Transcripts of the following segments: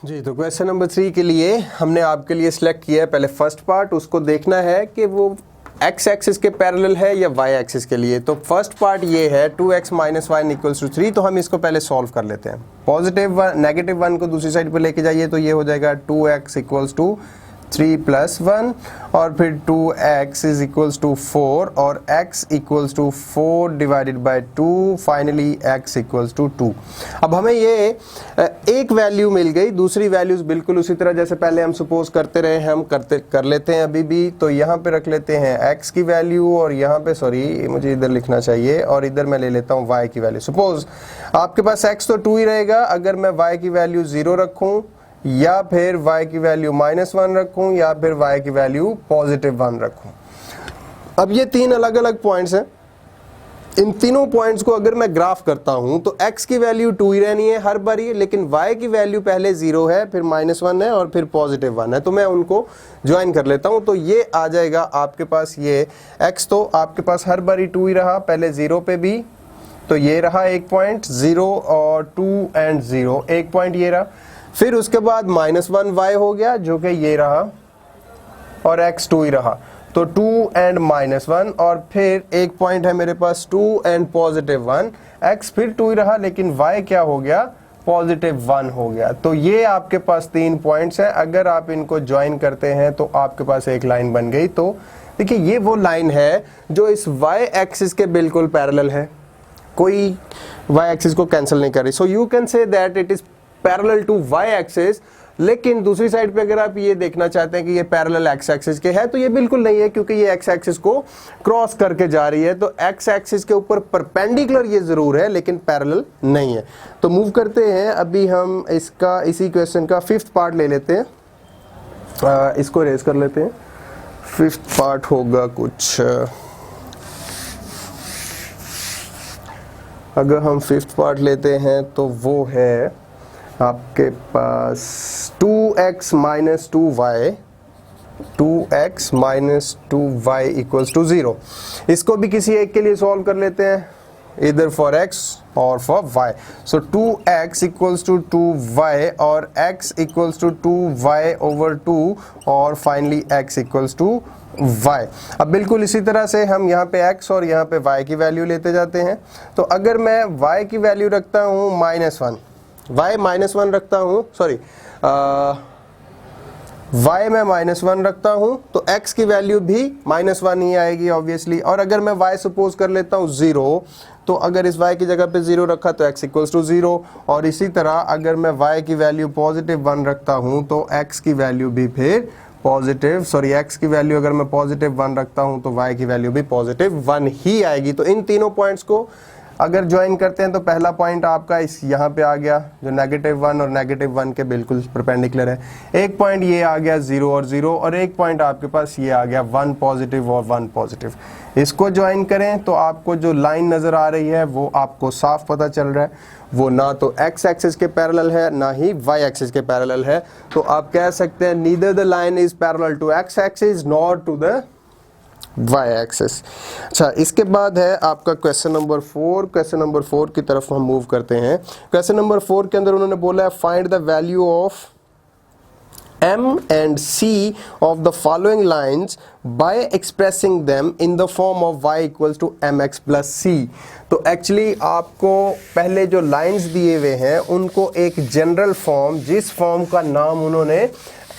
जी, तो question number 3 के लिए हमने आपके लिए सिलेक्ट किया है पहले फर्स्ट पार्ट, उसको देखना है कि वो x एक्सिस के पैरेलल है या y एक्सिस के लिए। तो फर्स्ट पार्ट ये है 2x minus Y equals to 3, तो हम इसको पहले सॉल्व कर लेते हैं। पॉजिटिव नेगेटिव 1 को दूसरी साइड पर लेके जाइए तो ये हो जाएगा 2x इक्वल्स टू 3 प्लस 1 और फिर 2x इज इक्वल्स टू 4 और x equals to 4 divided by 2, finally x equals to 2। अब हमें ये एक वैल्यू मिल गई, दूसरी वैल्यूज बिल्कुल उसी तरह जैसे पहले हम सपोज करते रहे हम कर लेते हैं अभी भी। तो यहाँ पे रख लेते हैं x की वैल्यू और यहाँ पे सॉरी मुझे इधर लिखना चाहिए और इधर मैं ले लेता हूँ y की वैल्यू। सपोज आपके पास x तो 2 ही रहेगा, अगर मैं y की वैल्यू 0 रखूँ या फिर y की वैल्यू -1 रखूं या फिर y की वैल्यू +1 रखूं। अब ये तीन अलग अलग पॉइंट्स हैं, इन तीनों पॉइंट्स को अगर मैं ग्राफ करता हूं तो x की वैल्यू 2 ही रहनी है हर बारी, लेकिन y की वैल्यू पहले 0 है, फिर -1 है और फिर +1 है। तो मैं उनको ज्वाइन कर लेता हूं, तो ये आ जाएगा आपके पास ये x तो आपके पास हर बारी 2 ही रहा, पहले 0 पे भी, तो ये रहा एक पॉइंट 0 और 2 एंड 0 एक पॉइंट ये रहा। फिर उसके बाद -1y हो गया जो कि ये रहा और x 2 ही रहा, तो 2 एंड -1 और फिर एक पॉइंट है मेरे पास 2 एंड +1, x फिर 2 ही रहा लेकिन y क्या हो गया +1 हो गया। तो ये आपके पास 3 पॉइंट्स हैं, अगर आप इनको ज्वाइन करते हैं तो आपके पास एक लाइन बन गई। तो देखिए ये वो लाइन है जो इस y एक्सिस के बिल्कुल पैरेलल है, कोई y एक्सिस को कैंसिल नहीं कर रही। So you can say that it is parallel to y axis. लेकिन दूसरी साइड पे अगर आप ये देखना चाहते हैं कि ये पैरेलल x एक्सिस के है तो ये बिल्कुल नहीं है, क्योंकि ये x एक्सिस को क्रॉस करके जा रही है। तो x एक्सिस के ऊपर परपेंडिकुलर ये जरूर है लेकिन पैरेलल नहीं है। तो मूव करते हैं, अभी हम इसका इसी क्वेश्चन का 5th पार्ट ले लेते हैं, इसको रेज कर लेते हैं। 5th पार्ट होगा कुछ, अगर हम 5th पार्ट लेते हैं तो वो है आपके पास 2x माइनस 2y, 2x माइनस 2y इक्वल्स टू 0। इसको भी किसी एक के लिए सॉल्व कर लेते हैं, इधर फॉर x और for y। So 2x equals to 2y और x equals to 2y over 2 और finally x equals to y। अब बिल्कुल इसी तरह से हम यहाँ पे x और यहाँ पे y की वैल्यू लेते जाते हैं। तो अगर मैं y की वैल्यू रखता हूँ -1, y -1 रखता हूँ, सॉरी y में -1 रखता हूँ तो x की वैल्यू भी -1 ही आएगी ऑब्वियसली। और अगर मैं y सपोज कर लेता हूँ 0, तो अगर इस y की जगह पे 0 रखा तो x इक्वल्स टू 0। और इसी तरह अगर मैं y की वैल्यू +1 रखता हूँ तो x की वैल्यू भी फिर x की वैल्यू अगर मैं +1 रखता हूँ तो y की वैल्यू भी +1 ही आएगी। तो इन तीनों पॉइंट्स को अगर ज्वाइन करते हैं तो पहला पॉइंट आपका इस यहाँ पे आ गया जो -1 और -1 के बिल्कुल परपेंडिकुलर है। एक पॉइंट ये आ गया 0 और 0 और एक पॉइंट आपके पास ये आ गया 1 पॉजिटिव और 1 पॉजिटिव। इसको ज्वाइन करें तो आपको जो लाइन नज़र आ रही है वो आपको साफ पता चल रहा है, वो ना तो x एक्सिस के पैरेलल है ना ही y एक्सिस के पैरेलल है। तो आप कह सकते हैं neither the line is parallel to x axis nor to the y axis. अच्छा, इसके बाद है आपका क्वेश्चन नंबर 4। क्वेश्चन नंबर 4 की तरफ हम मूव करते हैं। क्वेश्चन नंबर 4 के अंदर उन्होंने बोला है find the value of m and c of the following lines by expressing them in the form of y equals to mx plus c। तो एक्चुअली आपको पहले जो लाइंस दिए हुए हैं उनको एक जनरल फॉर्म, जिस फॉर्म का नाम उन्होंने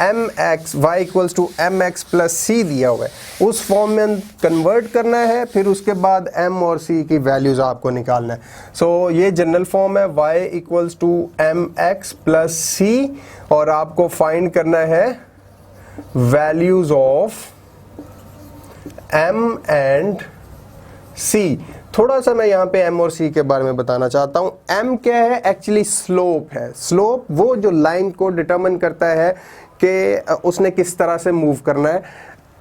y equals to mx plus c दिया हुआ है, उस फॉर्म में कन्वर्ट करना है, फिर उसके बाद m और c की वैल्यूज आपको निकालना है। सो ये जनरल फॉर्म है y equals to mx plus c और आपको फाइंड करना है values of m and c। थोड़ा सा मैं यहाँ पे m और c के बारे में बताना चाहता हूँ। m क्या है, एक्चुअली स्लोप है। स्लोप वो जो लाइन को डिटरमिन करता है कि उसने किस तरह से मूव करना है।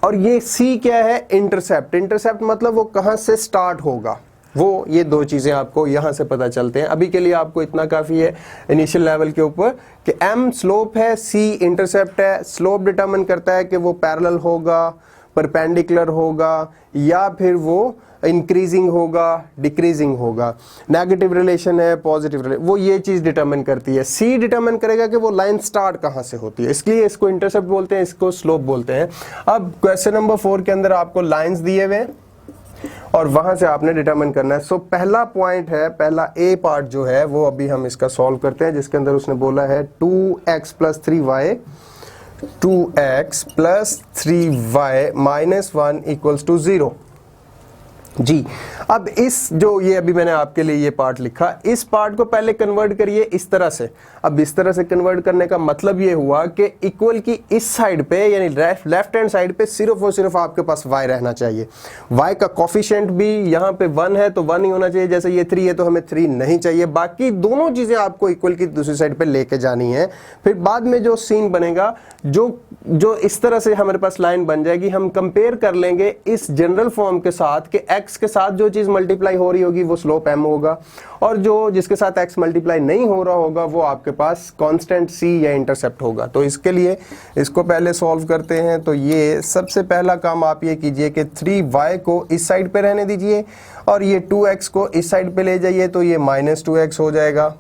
और ये c क्या है, इंटरसेप्ट। इंटरसेप्ट मतलब वो कहाँ से स्टार्ट होगा, वो ये दो चीज़ें आपको यहाँ से पता चलते हैं। अभी के लिए आपको इतना काफ़ी है इनिशियल लेवल के ऊपर कि m स्लोप है, c इंटरसेप्ट है। स्लोप डिटरमिन करता है कि वो पैरेलल होगा, परपेंडिकुलर होगा या फिर वो इंक्रीजिंग होगा, डिक्रीजिंग होगा, नेगेटिव रिलेशन है, पॉजिटिव रिलेशन, वो ये चीज डिटरमिन करती है। सी डिटरमिन करेगा कि वो लाइन स्टार्ट कहां से होती है, इसलिए इसको इंटरसेप्ट बोलते हैं, इसको स्लोप बोलते हैं। अब क्वेश्चन नंबर 4 के अंदर आपको लाइंस दिए हुए हैं और वहां से आपने डिटरमिन करना है। सो पहला पॉइंट है, पहला ए पार्ट जो है वो अभी हम इसका सॉल्व करते हैं, जिसके अंदर उसने बोला है 2x + 3y 2x + 3y - 1 = 0 जी। अब इस जो ये अभी मैंने आपके लिए ये पार्ट लिखा, इस पार्ट को पहले कन्वर्ट करिए इस तरह से। अब इस तरह से कन्वर्ट करने का मतलब ये हुआ कि इक्वल की इस साइड पे यानी लेफ्ट हैंड साइड पे सिर्फ और सिर्फ आपके पास y रहना चाहिए। y का कोफिशिएंट भी यहाँ पे 1 है तो 1 ही होना चाहिए, जैसे ये 3 है तो हमें 3 नहीं चाहिए। बाकी दोनों चीजें आपको इक्वल की दूसरी साइड पे लेके जानी है। फिर बाद में जो सीन बनेगा, जो इस तरह से हमारे पास लाइन बन जाएगी, हम कंपेयर कर लेंगे इस जनरल फॉर्म के साथ कि x के साथ जो चीज मल्टीप्लाई हो रही होगी वो स्लोप m होगा, और जो जिसके साथ x मल्टीप्लाई नहीं हो रहा होगा वो आपके पास कांस्टेंट c या इंटरसेप्ट होगा। तो इसके लिए इसको पहले सॉल्व करते हैं। तो ये सबसे पहला काम आप ये कीजिए कि 3y को इस साइड पे रहने दीजिए और ये 2x को इस साइड पे ले जाइए, तो ये -2x हो जाएगा,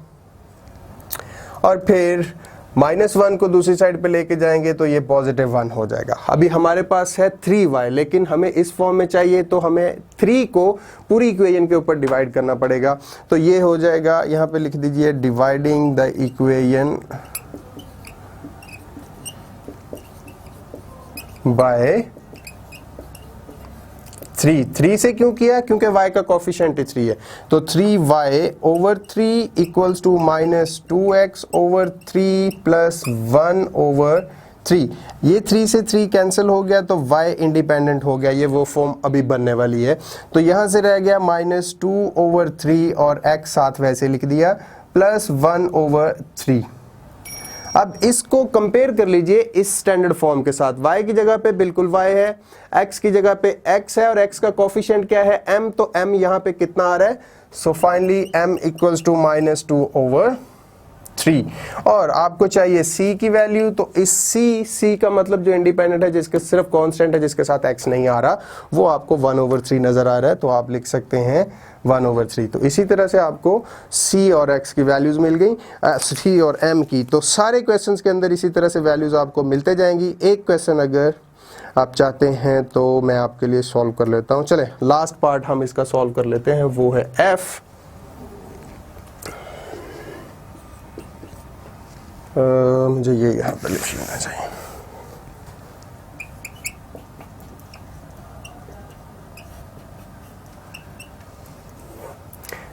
और फिर -1 को दूसरी साइड पे लेके जाएंगे तो ये +1 हो जाएगा। अभी हमारे पास है 3y, लेकिन हमें इस फॉर्म में चाहिए तो हमें 3 को पूरी इक्वेशन के ऊपर डिवाइड करना पड़ेगा। तो ये हो जाएगा, यहाँ पे लिख दीजिए डिवाइडिंग द इक्वेशन बाय 3 से क्यों किया, क्योंकि y का कोफिशिएंट 3 है। तो 3y/3 = -2x/3 + 1/3। ये 3 से 3 कैंसिल हो गया तो y इंडिपेंडेंट हो गया, ये वो फॉर्म अभी बनने वाली है। तो यहां से रह गया -2/3 और x साथ वैसे लिख दिया +1/3। अब इसको कंपेयर कर लीजिए इस स्टैंडर्ड फॉर्म के साथ। y की जगह पे बिल्कुल y है, x की जगह पे x है, और x का कोफिशिएंट क्या है, m, तो m यहां पे कितना आ रहा है। So finally m = -2/3। और आपको चाहिए c की वैल्यू, तो इस c का मतलब जो इंडिपेंडेंट है, जिसके सिर्फ कांस्टेंट है, जिसके साथ x नहीं आ रहा, वो आपको 1/3 नजर आ रहा है, तो आप लिख सकते हैं 1/3। तो इसी तरह से आपको c और x की वैल्यूज मिल गई, c और m की। तो सारे क्वेश्चंस के अंदर इसी तरह से वैल्यूज आपको मिलते जाएंगी। एक क्वेश्चन अगर आप चाहते हैं तो मैं आपके लिए सॉल्व कर लेता हूं। चले लास्ट पार्ट हम इसका सॉल्व कर लेते हैं, वो है f। मुझे ये यहाँ पे लिख लेना चाहिए।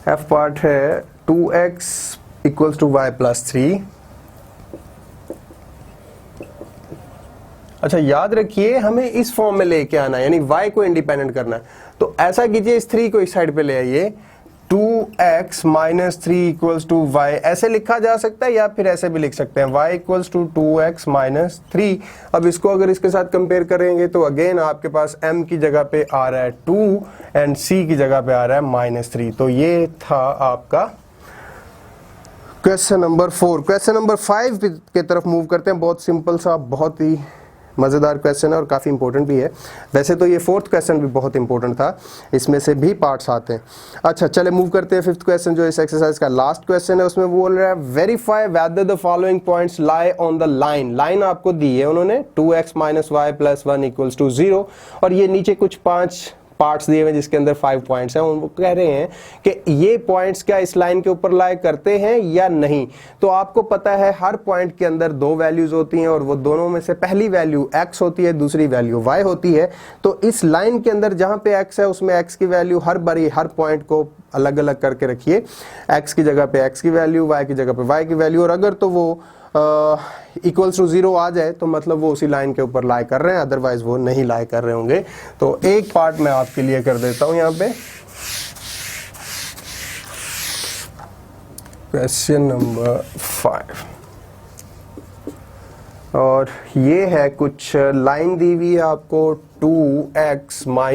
f पार्ट है 2x = y + 3। अच्छा याद रखिए, हमें इस फॉर्म में लेके आना है, यानी y को इंडिपेंडेंट करना है। तो ऐसा कीजिए, इस 3 को इस साइड पे ले आइए, 2x - 3 = y ऐसे लिखा जा सकता है, या फिर ऐसे भी लिख सकते हैं y = 2x - 3। अब इसको अगर इसके साथ कंपेयर करेंगे तो अगेन आपके पास m की जगह पे आ रहा है 2 एंड c की जगह पे आ रहा है -3। तो ये था आपका क्वेश्चन नंबर 4। क्वेश्चन नंबर 5 के तरफ मूव करते हैं। बहुत सिंपल सा, बहुत ही मज़ेदार क्वेश्चन है और काफ़ी इंपॉर्टेंट भी है। वैसे तो ये 4th क्वेश्चन भी बहुत इंपॉर्टेंट था, इसमें से भी पार्ट्स आते हैं। अच्छा चले मूव करते हैं 5th क्वेश्चन, जो इस एक्सरसाइज का लास्ट क्वेश्चन है। उसमें बोल रहा है verify whether the following points lie on the line. Line आपको दी है उन्होंने 2x - y + 1 = 0, और ये नीचे कुछ 5 पार्ट्स दिए हुए जिसके अंदर 5 पॉइंट्स हैं। वो कह रहे हैं कि ये पॉइंट्स क्या इस लाइन के ऊपर लाई करते हैं या नहीं। तो आपको पता है हर पॉइंट के अंदर 2 वैल्यूज होती हैं, और वो दोनों में से पहली वैल्यू x होती है, दूसरी वैल्यू y होती है। तो इस लाइन के अंदर जहां पे x है उसमें x की वैल्यू हर बारी हर पॉइंट को अलग अलग करके रखिए। x की जगह पे x की वैल्यू, y की जगह पे y की वैल्यू, और अगर तो वो =0 आ जाए तो मतलब वो उसी लाइन के ऊपर लाई कर रहे हैं, अदरवाइज वो नहीं लाई कर रहे होंगे। तो एक पार्ट मैं आपके लिए कर देता हूं यहाँ पे। क्वेश्चन नंबर 5, और ये है कुछ लाइन दी हुई है आपको 2x - y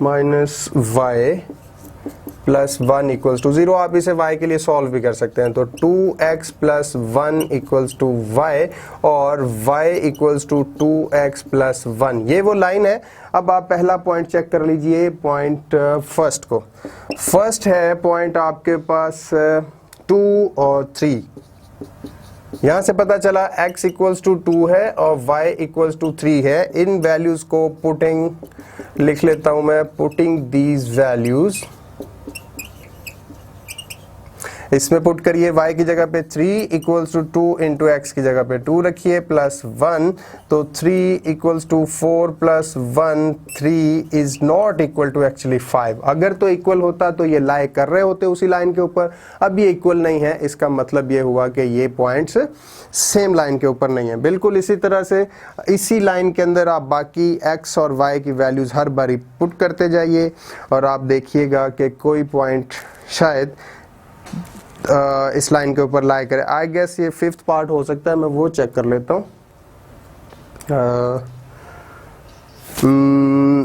= -y plus 1 equals to 0। आप इसे y के लिए सॉल्व भी कर सकते हैं, तो 2x plus 1 equals to y और y equals to 2x plus 1, ये वो लाइन है। अब आप पहला पॉइंट चेक कर लीजिए, पॉइंट फर्स्ट को। फर्स्ट है पॉइंट आपके पास 2 और 3। यहां से पता चला x इक्वल्स टू 2 है और y इक्वल्स टू 3 है। इन वैल्यूज को पुटिंग, लिख लेता हूं मैं, पुटिंग दीज वैल्यूज, इसमें पुट करिए। y की जगह पे 3 इक्वल्स टू 2 इंटू एक्स की जगह पे 2 रखिए प्लस 1, तो 3 equals to 4 plus 1, 3 is not equal to actually 5। अगर तो इक्वल होता तो ये लाई कर रहे होते उसी लाइन के ऊपर, अब ये इक्वल नहीं है, इसका मतलब ये हुआ कि ये पॉइंट्स सेम लाइन के ऊपर नहीं है। बिल्कुल इसी तरह से इसी लाइन के अंदर आप बाकी x और y की वैल्यूज हर बारी पुट करते जाइए और आप देखिएगा कि कोई पॉइंट शायद इस लाइन के ऊपर लाई करे। आई गेस ये 5th पार्ट हो सकता है, मैं वो चेक कर लेता हूँ।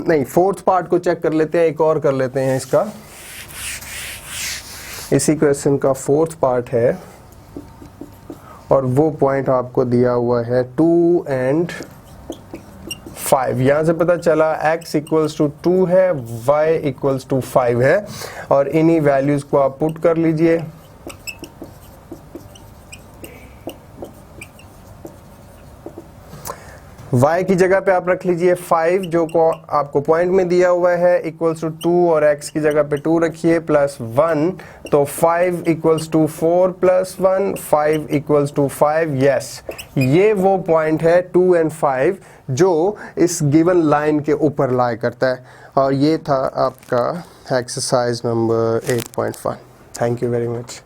नहीं, 4th पार्ट को चेक कर लेते हैं, एक और कर लेते हैं इसका। इसी क्वेश्चन का 4th पार्ट है और वो पॉइंट आपको दिया हुआ है 2 and 5। यहां से पता चला x इक्वल्स टू 2 है, y इक्वल्स टू 5 है और इन्हीं वैल्यूज को आप पुट कर लीजिए। y की जगह पे आप रख लीजिए 5 जो को आपको पॉइंट में दिया हुआ है, इक्वल्स टू 2 और x की जगह पे 2 रखिए प्लस 1, तो 5 equals to 4 plus 1, 5 equals to 5। Yes, ये वो पॉइंट है 2 and 5 जो इस गिवन लाइन के ऊपर लाई करता है। और ये था आपका exercise number 8.1। Thank you very much.